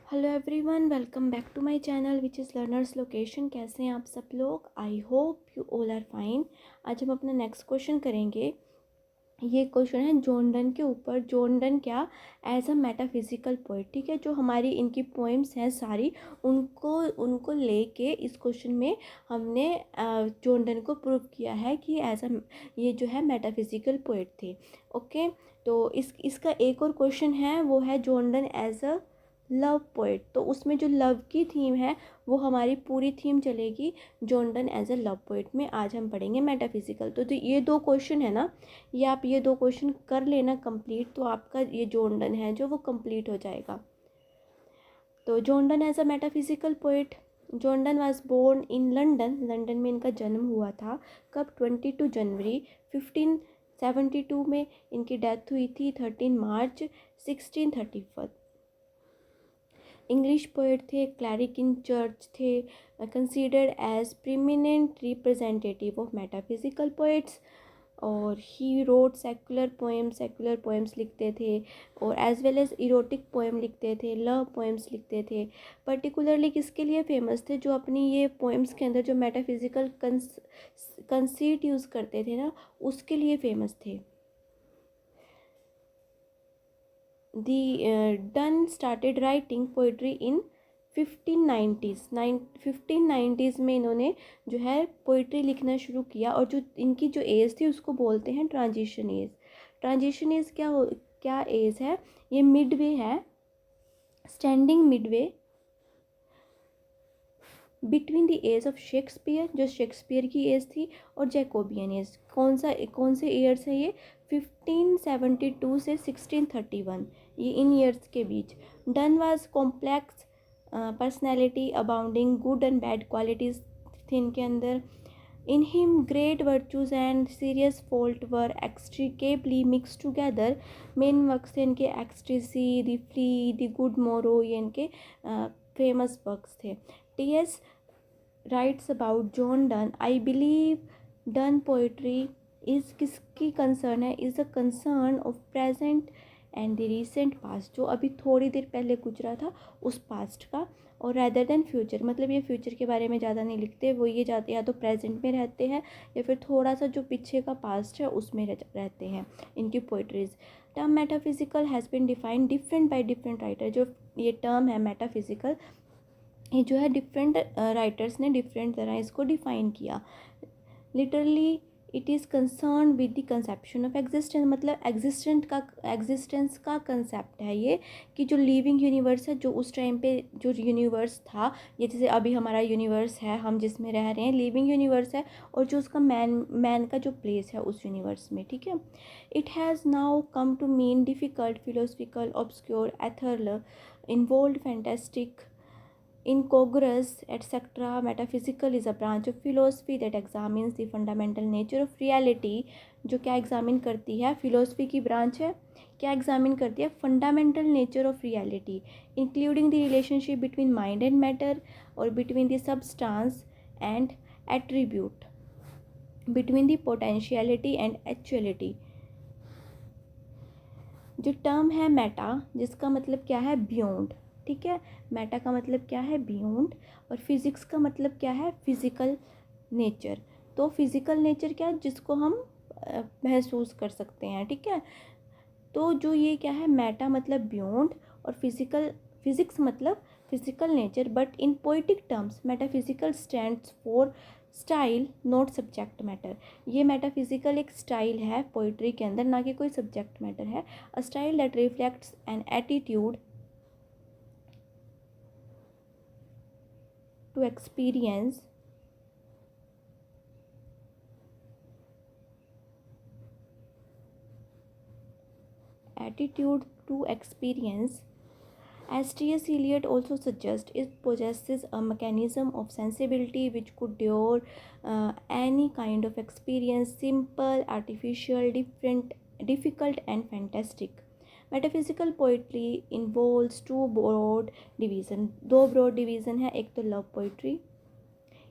Hello everyone, welcome back to my channel which is learners location. कैसे हैं आप सब लोग? I hope you all are fine. आज हम अपना नेक्स्ट क्वेश्चन करेंगे। ये क्वेश्चन है जॉन डन के ऊपर। जॉन डन क्या एज अ मेटाफिजिकल पोइट, ठीक है। जो हमारी इनकी पोएम्स हैं सारी, उनको उनको लेके इस क्वेश्चन में हमने जॉन डन को प्रूव किया है कि एज अ ये जो है मेटाफिजिकल पोइट थे। ओके, तो इसका एक और क्वेश्चन है, वो है John Donne as a love poet. तो उसमें जो लव की थीम है वो हमारी पूरी थीम चलेगी John Donne as a love poet में। आज हम पढ़ेंगे मेटाफिजिकल। तो ये दो क्वेश्चन है ना, ये आप ये दो क्वेश्चन कर लेना कंप्लीट, तो आपका ये जॉन डन है जो वो कंप्लीट हो जाएगा। तो John Donne as a metaphysical poet. John Donne was born in London. London में इनका जन्म हुआ था। कब? 22 जनवरी 1572 में। इनकी डेथ हुई थी 13 मार्च 1631। इंग्लिश पोएट थे, क्लैरिक इन चर्च थे, considered as preeminent representative of metaphysical poets. और ही रोट सेकुलर पोएम्स लिखते थे, और as well as erotic poem लिखते थे, लव पोएम्स लिखते थे। पर्टिकुलरली किसके लिए फेमस थे? जो अपनी ये पोएम्स के अंदर जो मेटाफिजिकल कंसीट यूज़ करते थे ना, उसके लिए फेमस थे। डन स्टार्टेड राइटिंग पोइट्री इन 1590s में इन्होंने जो है पोइट्री लिखना शुरू किया। और जो इनकी जो एज थी उसको बोलते हैं ट्रांजिशन एज। ट्रांजिशन एज क्या एज है? ये मिडवे है, standing midway between the age of Shakespeare, जो शेक्सपियर की एज थी, और जैकोबियन एज। कौन से ईयर्स है ये? 1572 से 1631, ये इन ईयर्स के बीच। Donne was complex personality abounding good and bad qualities थी इनके अंदर। In him great virtues and serious fault were inextricably mixed together. Main works थे इनके ecstasy, the flea, the good morrow, ये इनके फेमस वर्क्स थे। T S. writes about John Donne. I believe Donne poetry is किसकी concern है? Is a concern of present and the recent past, जो अभी थोड़ी देर पहले गुजरा था उस पास्ट का, और रैदर देन फ्यूचर। मतलब ये फ्यूचर के बारे में ज़्यादा नहीं लिखते, वो ये जाते या तो प्रेजेंट में रहते हैं या फिर थोड़ा सा जो पीछे का पास्ट है उसमें रहते हैं इनकी poetries. Term metaphysical has been defined different by different writer. जो ये टर्म है मेटाफिजिकल, ये जो है डिफरेंट राइटर्स ने डिफरेंट तरह इसको डिफ़ाइन किया। Literally it is concern with the conception of existence. मतलब एग्जिस्टेंस का कंसेप्ट है ये, कि जो लिविंग यूनिवर्स है, जो उस टाइम पे जो यूनिवर्स था, ये जैसे अभी हमारा यूनिवर्स है, हम जिसमें रह रहे हैं, लिविंग यूनिवर्स है, और जो उसका मैन का जो प्लेस है उस यूनिवर्स में, ठीक है। It has now come to mean difficult, philosophical, obscure, ethereal, involve, fantastic, incongruous, etc. Metaphysical is a branch of philosophy that examines the fundamental nature of reality. जो क्या एग्जामिन करती है? फिलोसफी की ब्रांच है, क्या एग्जामिन करती है? Fundamental nature of reality, including the relationship between mind and matter, और between the substance and attribute, between the potentiality and actuality. जो टर्म है मेटा, जिसका मतलब क्या है? बियॉन्ड, ठीक है। मेटा का मतलब क्या है? बियॉन्ड। और फिज़िक्स का मतलब क्या है? Physical nature. तो फिज़िकल नेचर क्या है? जिसको हम महसूस कर सकते हैं, ठीक है। तो जो ये क्या है? मेटा मतलब बियॉन्ड, और फिज़िक्स मतलब physical nature. But in poetic terms metaphysical stands for style, not subject matter. ये मेटाफिजिकल एक स्टाइल है पोइट्री के अंदर, ना कि कोई सब्जेक्ट मैटर है। A style that reflects an attitude to experience attitude to experience. As T.S. Eliot also suggests, it possesses a mechanism of sensibility which could endure any kind of experience, simple, artificial, different, difficult, and fantastic. Metaphysical poetry involves two broad division. दो broad division है, एक तो love poetry,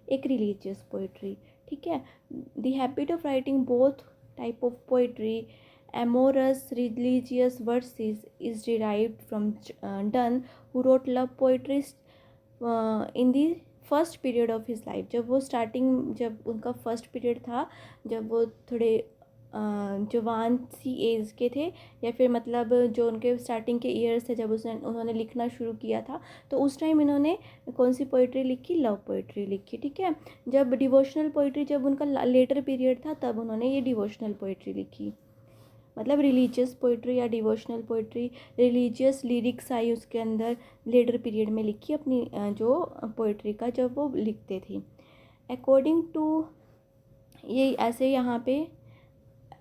एक religious poetry, ठीक है। The habit of writing both type of poetry amorous religious verses is derived from Donne, who wrote love poetry in the first period of his life. जब वो starting, जब उनका first period था, जब वो थोड़े जवान सी एज के थे, या फिर मतलब जो उनके स्टार्टिंग के ईयर्स थे जब उन्होंने लिखना शुरू किया था, तो उस टाइम इन्होंने कौन सी पोइट्री लिखी? लव पोइट्री लिखी। ठीक है। जब डिवोशनल पोइट्री, जब उनका लेटर पीरियड था, तब उन्होंने ये डिवोशनल पोइट्री लिखी। मतलब रिलीजियस पोइट्री या devotional poetry, religious lyrics I उसके अंदर लेटर पीरियड में लिखी अपनी जो पोइट्री का, जब वो लिखते थे। अकॉर्डिंग टू, ये ऐसे यहाँ पे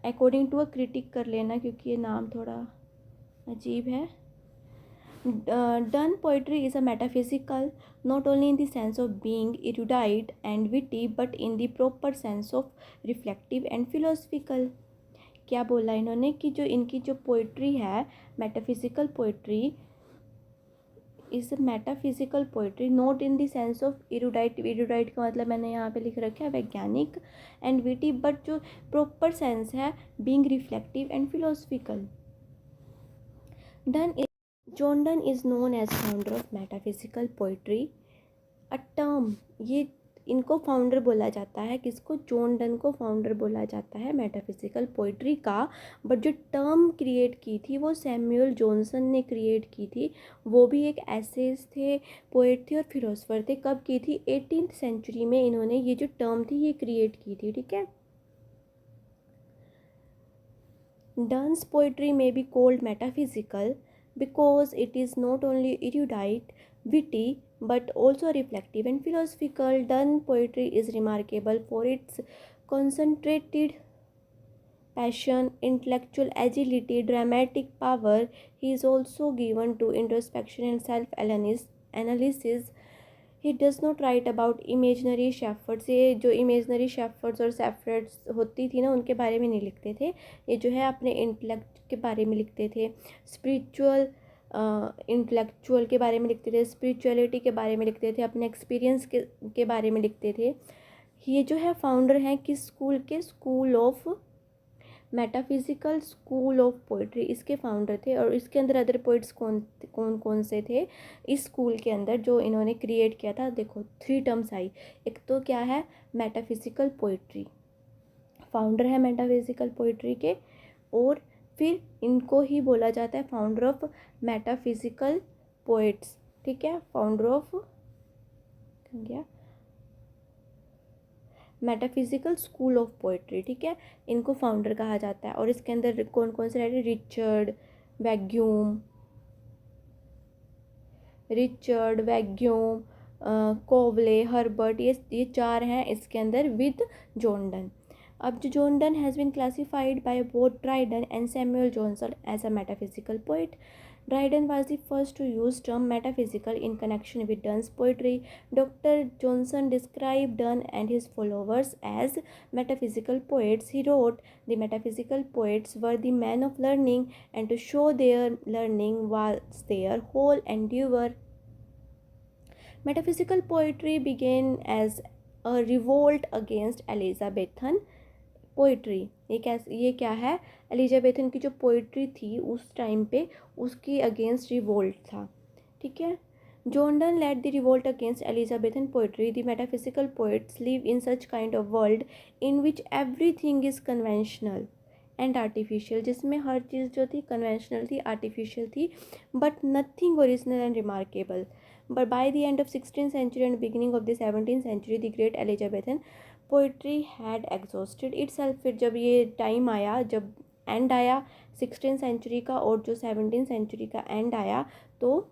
अकॉर्डिंग टू अ क्रिटिक कर लेना, क्योंकि ये नाम थोड़ा अजीब है। Donne poetry is a metaphysical, not only in the sense of being erudite and witty, but in the proper sense of reflective and philosophical। क्या बोला इन्होंने कि जो इनकी जो पोइट्री है, metaphysical poetry is metaphysical poetry not in the sense of erudite. Erudite का मतलब मैंने यहाँ पे लिख रखा है वैज्ञानिक, एंड विटी, बट जो प्रॉपर सेंस है being reflective and philosophical. John Donne is known as founder of metaphysical poetry, a term. ये इनको फाउंडर बोला जाता है, किसको? जॉन डन को फाउंडर बोला जाता है मेटाफिजिकल पोइट्री का। बट जो टर्म क्रिएट की थी वो सैमुअल जॉनसन ने क्रिएट की थी। वो भी एक एसेज थे, पोएट थे और फिलोसफर थे। कब की थी? 18th सेंचुरी में इन्होंने ये जो टर्म थी ये क्रिएट की थी। ठीक है। डन्स पोइट्री में be called metaphysical because it is not only erudite, witty, but also reflective and philosophical. Donne poetry is remarkable for its concentrated passion, intellectual agility, dramatic power. He is also given to introspection and self-analysis. He does not write about imaginary shepherds। ये जो imaginary shepherds और shepherds होती थी ना, उनके बारे में नहीं लिखते थे। ये जो है अपने इंटेलेक्ट के बारे में लिखते थे, स्पिरिचुअल इंटेलेक्चुअल के बारे में लिखते थे, स्पिरिचुअलिटी के बारे में लिखते थे, अपने एक्सपीरियंस के बारे में लिखते थे। ये जो है फाउंडर हैं किस स्कूल के? School of metaphysical school of poetry, इसके फाउंडर थे। और इसके अंदर अदर पोइट्स कौन कौन कौन से थे इस स्कूल के अंदर जो इन्होंने क्रिएट किया था? देखो 3 टर्म्स आई। एक तो क्या है? मेटाफिजिकल पोइट्री, फाउंडर है मेटाफिजिकल पोइट्री के, और फिर इनको ही बोला जाता है फाउंडर ऑफ मेटाफिजिकल पोइट्स। ठीक है। फाउंडर ऑफ क्या? Metaphysical school of poetry. ठीक है। इनको फाउंडर कहा जाता है। और इसके अंदर कौन कौन से रहते? रिचर्ड वैग्यूम, कोवले, हर्बर्ट, ये 4 हैं इसके अंदर विद जॉन डन। अब जो John Donne has been classified by both Dryden and Samuel Johnson as a metaphysical poet. Dryden was the first to use term metaphysical in connection with Donne's poetry. Dr. Johnson described Donne and his followers as metaphysical poets. He wrote, "The metaphysical poets were the men of learning, and to show their learning was their whole endeavor." Metaphysical poetry began as a revolt against Elizabethan poetry. ये क्या है? Elizabethan की जो poetry थी उस time पे, उसकी against revolt था। ठीक है। John Donne led the revolt against Elizabethan poetry. The metaphysical poets live in such kind of world in which everything is conventional and artificial, जिसमें हर चीज़ जो थी कन्वेंशनल थी, आर्टिफिशियल थी, but nothing original and remarkable. But by the end of 16th century and beginning of the 17th century the great Elizabethan poetry had exhausted itself. फिर जब ये टाइम आया, जब एंड आया 16th सेंचुरी का और जो 17th सेंचुरी का एंड आया, तो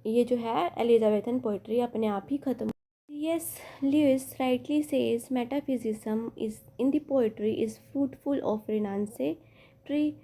ये जो है एलिजाबेथन पोइट्री अपने आप ही ख़त्म। C.S. Lewis rightly says metaphysicism is in the poetry is fruitful of renunciatory,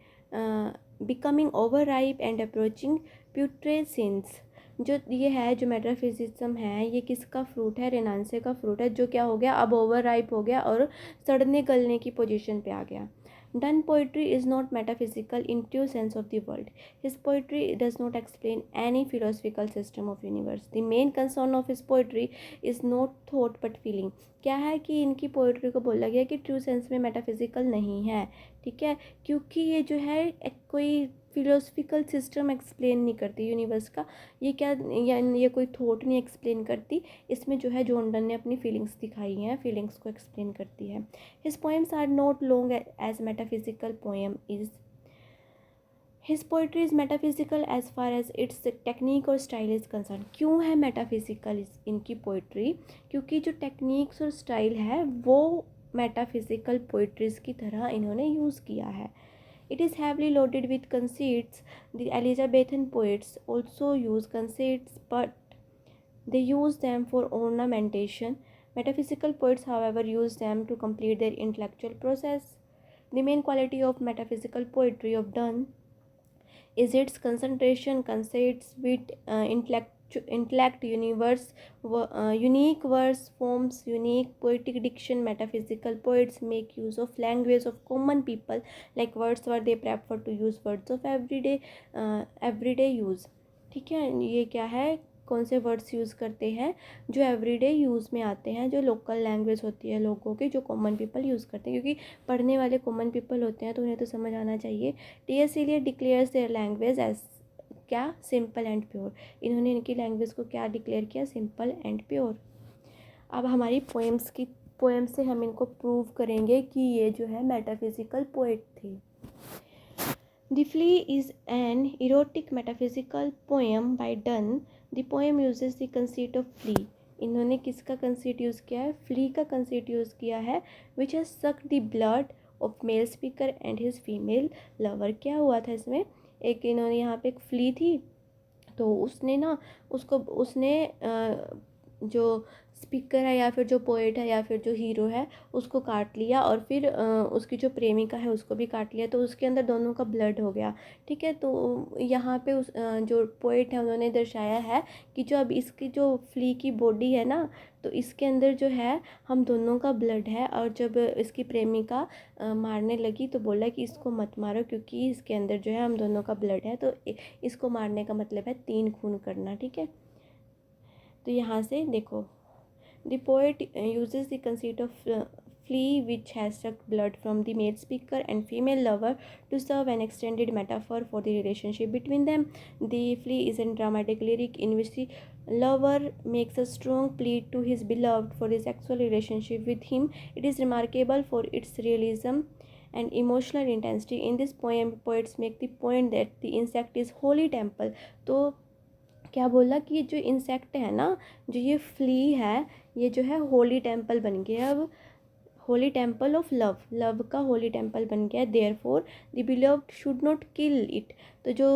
becoming overripe and approaching putrescence। जो ये है, जो मेटाफिजिज्म है, ये किसका फ्रूट है? रेनांसे का फ्रूट है, जो क्या हो गया? अब ओवर राइप हो गया और सड़ने गलने की पोजीशन पे आ गया। Donne poetry is not metaphysical in true sense of the word. His poetry does not explain any philosophical system of universe. The main concern of his poetry is not thought but feeling. क्या है कि इनकी poetry को बोला गया कि true sense में metaphysical नहीं है, ठीक है, क्योंकि ये जो है कोई फिलोसफिकल सिस्टम एक्सप्लेन नहीं करती यूनिवर्स का, ये क्या, या ये कोई थॉट नहीं एक्सप्लेन करती, इसमें जो है जॉन डन ने अपनी फीलिंग्स दिखाई हैं, फीलिंग्स को एक्सप्लेन करती है. His poems are not long as metaphysical poem is. His poetry is metaphysical as far as its technique और स्टाइल इज़ कंसर्न. क्यों है मेटाफिजिकल इनकी पोइट्री? क्योंकि जो टेक्निक्स और स्टाइल है वो मेटाफिजिकल पोइट्रीज़ की तरह इन्होंने यूज़ किया है. It is heavily loaded with conceits. The Elizabethan poets also use conceits, but they use them for ornamentation. Metaphysical poets, however, use them to complete their intellectual process. The main quality of metaphysical poetry of Donne is its concentration, conceits with intellect, unique verse forms, unique poetic diction. Metaphysical poets make use of language of common people, like Wordsworth they prefer to use words of everyday use. ठीक है, ये क्या है, कौन से words use करते हैं जो एवरीडे यूज़ में आते हैं, जो लोकल लैंग्वेज होती है लोगों की, जो कॉमन पीपल यूज़ करते हैं, क्योंकि पढ़ने वाले कॉमन पीपल होते हैं तो उन्हें तो समझ आना चाहिए. T S. Eliot declares their language as क्या, सिंपल एंड प्योर. इन्होंने इनकी लैंग्वेज को क्या डिक्लेयर किया, सिंपल एंड प्योर. अब हमारी पोएम से हम इनको प्रूव करेंगे कि ये जो है मेटाफिजिकल पोएट थी. The Flea is an erotic metaphysical poem by Donne. The poem uses the conceit of flea. इन्होंने किसका कंसीट यूज़ किया है, फ्ली का कंसीट यूज़ किया है, which has sucked the blood of male speaker and his female lover. क्या हुआ था इसमें, एक इन्होंने यहाँ पे एक फ्ली थी, तो उसने ना उसने जो स्पीकर है या फिर जो पोएट है या फिर जो हीरो है उसको काट लिया, और फिर उसकी जो प्रेमिका है उसको भी काट लिया, तो उसके अंदर दोनों का ब्लड हो गया. ठीक है, तो यहाँ पे उस जो पोएट है उन्होंने दर्शाया है कि जो अब इसकी जो फ्ली की बॉडी है ना, तो इसके अंदर जो है हम दोनों का ब्लड है, और जब इसकी प्रेमिका मारने लगी तो बोला कि इसको मत मारो क्योंकि इसके अंदर जो है हम दोनों का ब्लड है, तो इसको मारने का मतलब है 3 खून करना. ठीक है, तो यहाँ से देखो, the poet uses the conceit of flea which has sucked blood from the male speaker and female lover to serve an extended metaphor for the relationship between them. The flea is a dramatic lyric in which the lover makes a strong plea to his beloved for a sexual relationship with him. It is remarkable for its realism and emotional intensity. In this poem, poets make the point that the insect is holy temple. तो क्या बोला कि ये जो insect है ना, जो ये फ्ली है, ये जो है होली टेम्पल बन गया. अब Holi temple of love, love का होली टेम्पल बन गया. Therefore the beloved should not kill it. तो जो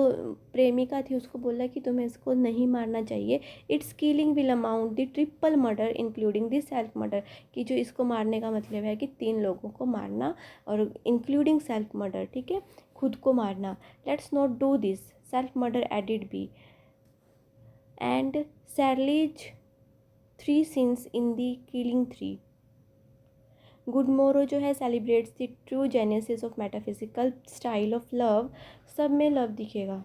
प्रेमिका थी उसको बोला कि तुम्हें इसको नहीं मारना चाहिए. It's killing will amount the triple murder including the self murder. कि जो इसको मारने का मतलब है कि 3 लोगों को मारना और इंक्लूडिंग सेल्फ मर्डर. ठीक है, खुद को मारना. Let's not do this, self murder added be. And Salige's 3 sins in the Killing 3. Good morrow जो है celebrates the true genesis of metaphysical style of love. सब में लव दिखेगा.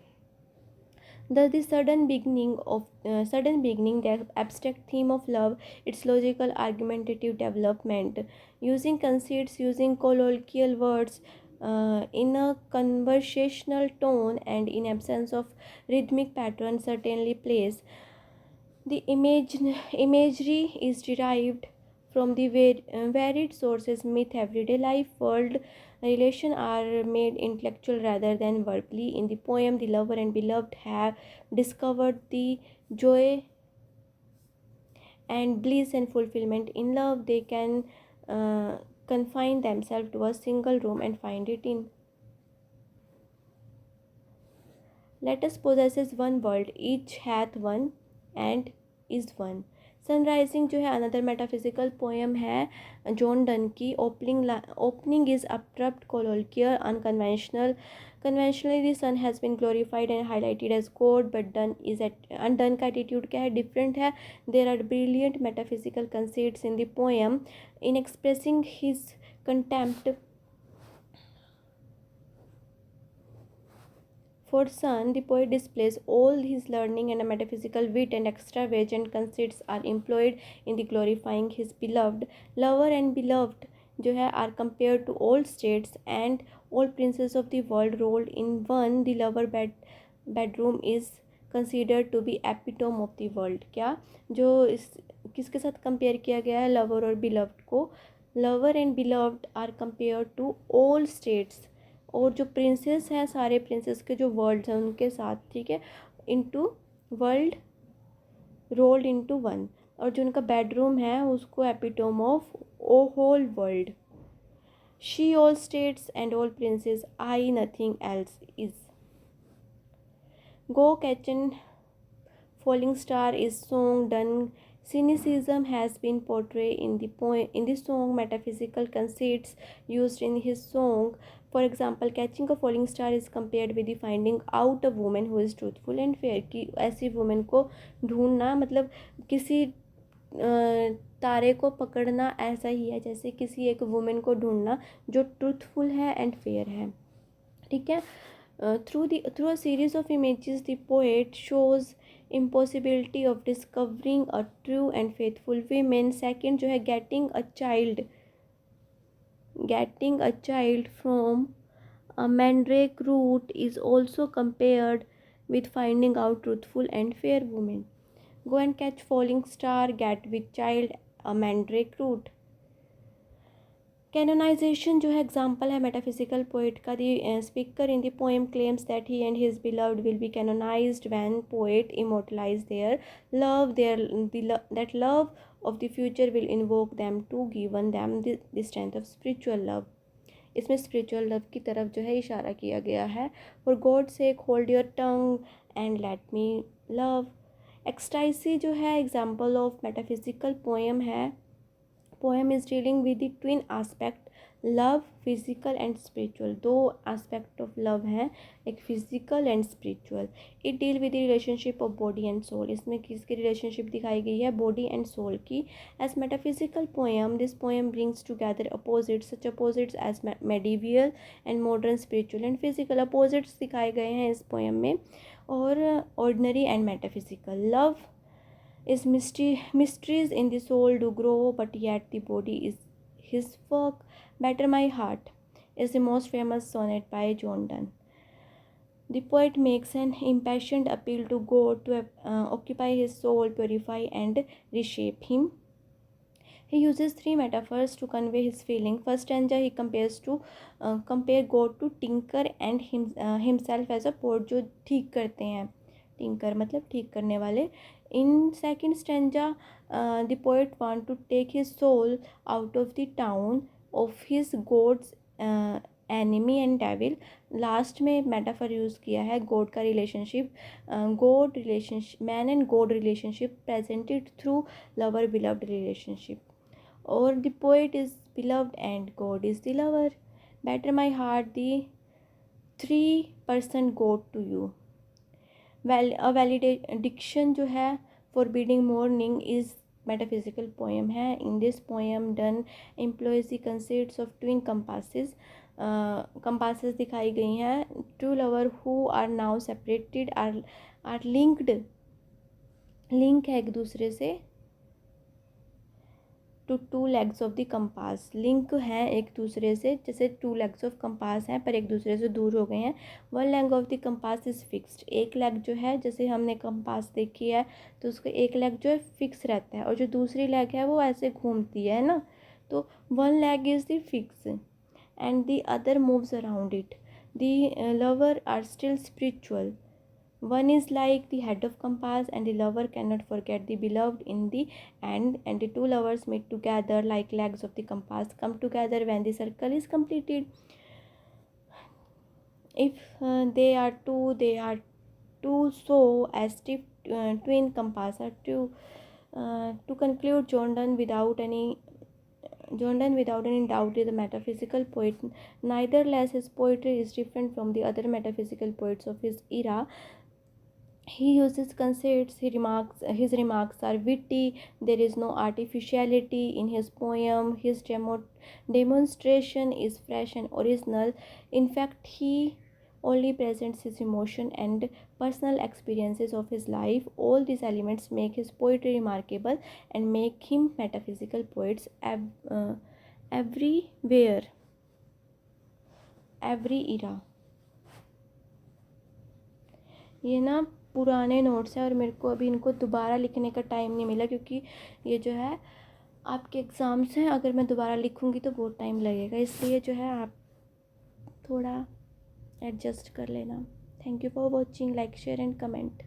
Thus, the sudden beginning, the abstract theme of love, its logical argumentative development, using conceits, using colloquial words, in a conversational tone, and in absence of rhythmic pattern, certainly plays. The imagery is derived from the varied sources. Myth, everyday life, world relation are made intellectual rather than verbally. In the poem, the lover and beloved have discovered the joy and bliss and fulfillment. In love, they can confine themselves to a single room and find it in. Let us possesses one world, each hath one and is one. Sunrising जो है another metaphysical poem है John done की. Opening is abrupt, colloquial, unconventional. Conventionally, the sun has been glorified and highlighted as God, but Donne का attitude क्या है, different है. There are brilliant metaphysical conceits in the poem. In expressing his contempt For Sun, the poet displays all his learning and a metaphysical wit and extravagant conceits are employed in the glorifying his beloved. Lover and beloved जो है are compared to all states and all princes of the world rolled in one. The lover bedroom is considered to be epitome of the world. क्या जो इस किसके साथ compare किया गया है, लवर और बिलव्ड को. Lover and beloved are compare to all states, और जो प्रिंसेस हैं सारे प्रिंसेस के जो वर्ल्ड हैं उनके साथ, ठीक है, into world rolled into one. और जो उनका बेडरूम है उसको epitome of O whole world. She all states and all princes, I nothing else is. Go catch an falling star is song done. Cynicism has been portrayed in the poem, in the song. Metaphysical conceits used in his song. For example, catching a falling star is compared with the finding out a woman who is truthful and fair. कि ऐसी woman को ढूंढना मतलब किसी तारे को पकड़ना ऐसा ही है जैसे किसी एक वुमेन को ढूंढना जो ट्रूथफुल है एंड फेयर है. ठीक है. Through a series of images, the poet shows impossibility of discovering a true and faithful woman. Second जो है getting a child from a mandrake root is also compared with finding out truthful and fair woman. Go and catch falling star, get with child, a mandrake root. Canonization जो है example है metaphysical poet का. The speaker in the poem claims that he and his beloved will be canonized when poet immortalize their love. That love of the future will invoke them to given them the strength of spiritual love. इसमें spiritual love की तरफ जो है इशारा किया गया है. For God sake hold your tongue and let me love. Ecstasy जो है एग्जाम्पल ऑफ मेटाफिजिकल पोएम है. Poem is dealing with the twin aspect love, physical and spiritual. दो आस्पेक्ट ऑफ लव हैं, एक physical and spiritual. It deal with the relationship of body and soul. इसमें किसकी relationship दिखाई गई है, body and soul की. As metaphysical poem this poem brings together opposites such opposites as medieval and modern spiritual and physical. Opposites दिखाए गए हैं इस पोएम में, और ordinary and metaphysical. Love is mysteries in the soul do grow, but yet the body is his work. Better My Heart is the most famous sonnet by John Donne. The poet makes an impassioned appeal to God to occupy his soul, purify and reshape him. He uses three metaphors to convey his feeling. First stanza he compare God to tinker and himself as a poet जो ठीक करते हैं. Tinker मतलब ठीक करने वाले. In second stanza, the poet want to take his soul out of the town of his god's enemy and devil. Last में metaphor use किया है गॉड का relationship. God relationship, man and God relationship presented through lover beloved relationship. और the poet is beloved and God is the lover. Batter my heart the 3% God to you. Valediction जो है forbidding mourning is metaphysical poem है. In this poem Donne employs the concepts of twin compasses. Compasses दिखाई गई हैं. Two lover who are now separated are linked. Link है एक दूसरे से to two legs of the compass. Link हैं एक दूसरे से जैसे टू लेग्स ऑफ कंपास हैं पर एक दूसरे से दूर हो गए हैं. One leg of the compass is fixed. एक लेग जो है जैसे हमने कंपास देखी है तो उसका एक लेग जो है फिक्स रहता है और जो दूसरी लेग है वो ऐसे घूमती है ना. तो one leg is the fix and the other moves around it. The lover are still spiritual. One is like the head of compass and the lover cannot forget the beloved in the end, and the two lovers meet together like legs of the compass come together when the circle is completed. If they are two so as if twin compass are two. To conclude, John Donne without any doubt is a metaphysical poet. Nevertheless, his poetry is different from the other metaphysical poets of his era. He uses conceits. His remarks are witty. There is no artificiality in his poem. His demonstration is fresh and original. In fact, he only presents his emotion and personal experiences of his life. All these elements make his poetry remarkable and make him metaphysical poets everywhere, every era. ये ना पुराने notes हैं और मेरे को अभी इनको दोबारा लिखने का टाइम नहीं मिला, क्योंकि ये जो है आपके एग्ज़ाम्स हैं, अगर मैं दोबारा लिखूँगी तो बहुत टाइम लगेगा, इसलिए जो है आप थोड़ा एडजस्ट कर लेना. Thank you for watching. Like share and comment.